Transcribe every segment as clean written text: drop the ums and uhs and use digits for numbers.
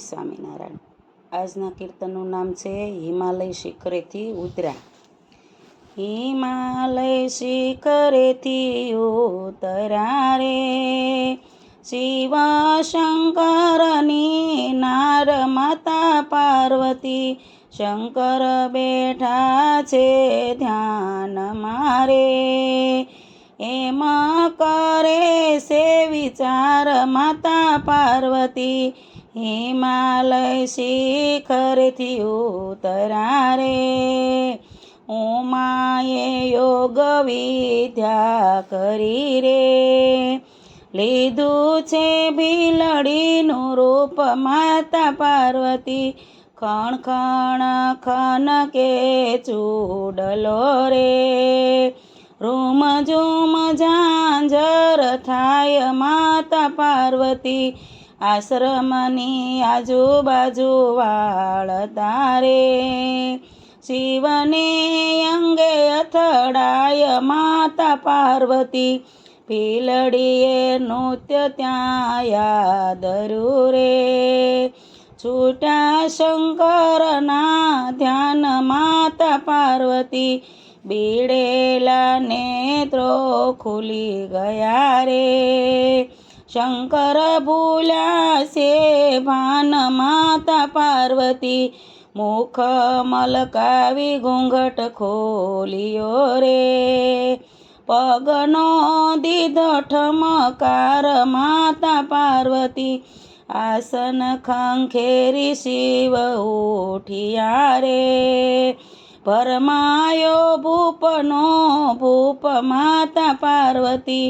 સ્વામિનારાયણ। આજના કીર્તનનું નામ છે હિમાલય શિખરેથી ઉતર્યા। હિમાલય શિખરેથી ઉતર્યા રે શિવ શંકરની નાર માતા પાર્વતી, શંકર બેઠા છે ધ્યાન મારે। એમ કરે છે વિચાર માતા પાર્વતી, હિમાલય શિખરેથી ઉતર્યા રે। ઉમાએ યોગ વિદ્યા કરી રે, લીધું છે ભીલડીનું રૂપ માતા પાર્વતી, ખણ ખણ ખન કે ચૂડલો રે। રૂમ ઝૂમ ઝાંઝર થાય માતા પાર્વતી, આશ્રમની આજુબાજુ વાળતા રે। શિવને અંગે અથડાય માતા પાર્વતી, ભીલડીએ નૃત્ય ત્યાં યાદરું રે। છૂટા શંકરના ધ્યાન માતા પાર્વતી, બીડેલા નેત્રો ખુલી ગયા રે। શંકર ભૂલ્યા છે ભાન માતા પાર્વતી, મુખ મલકાવી ઘૂંઘટ ખોલ્યો રે। પગનો દીધો ઠમકાર માતા પાર્વતી, આસન ખંખેરી શિવ ઉઠ્યા રે। ભરમાયો ભૂપનો ભૂપ માતા પાર્વતી,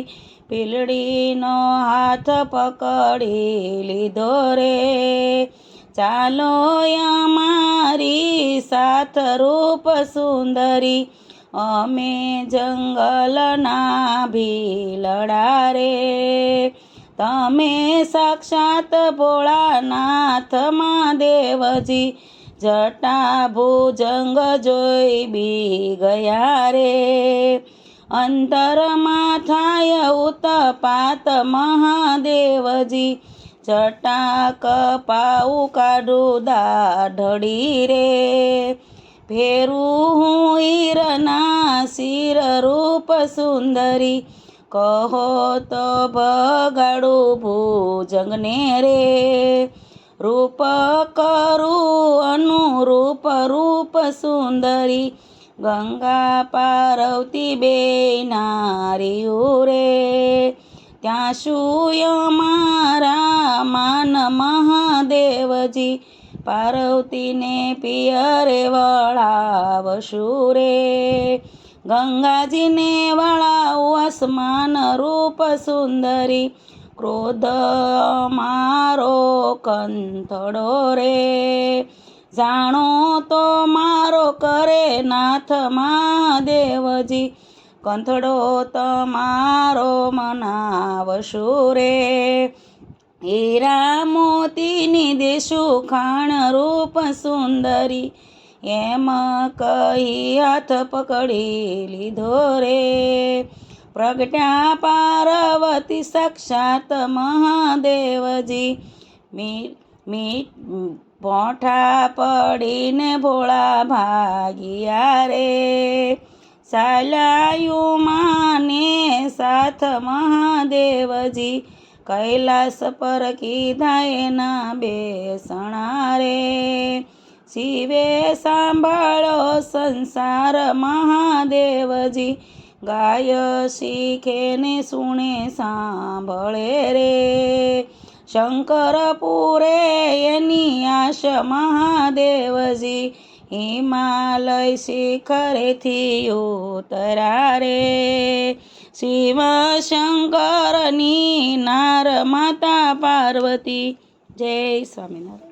ભીલડીનો હાથ પકડી લીધો રે। ચાલો અમારી સાથ રૂપ સુંદરી, અમે જંગલના ભીલડા રે। તમે સાક્ષાત ભોળાનાથ મહાદેવજી, જટા ભુજંગ જોઈ બી ગયા રે। અંતરમાં થાય ઉત્પાત મહાદેવજી, જટા કપાવું કાઢું દાઢડી રે। ફેરું હું હીરના શિર રૂપ સુંદરી, કહો તો ભગાડું ભુજંગને રે। રૂપ કરું અનુરૂપ રૂપ સુંદરી, ગંગા પાર્વતી બે નારીઓ રે। ત્યાં શું અમારા માન મહાદેવજી, પાર્વતીને પિયરે વળાવશું રે। ગંગાજીને વળાવું આસમાન રૂપ સુંદરી, ક્રોધ મારો કંથડો રે। જાણો તો મારો કરે નાથ મહાદેવજી, કંથડો તમારો મનાવશું રે। હીરા મોતીની દેશું ખાણ રૂપ સુંદરી, એમ કહી હાથ પકડી લીધો રે। પ્રગટ્યા પાર્વતી સાક્ષાત મહાદેવજી, પોઠા પડીને ભોળા ભાગ્યા રે। ચાલ્યું માને સાથ મહાદેવજી, કૈલાસ પર કીધા એના બેસણા રે। શિવે સાંભળ્યો સંસાર મહાદેવજી, ગાય શીખે ને સુણે સાંભળે રે। શંકર પૂરે એની આશ મહાદેવજી, હિમાલય શિખરેથી ઉતર્યા રે। શિવ શંકરની નાર માતા પાર્વતી। જય સ્વામિનારાયણ।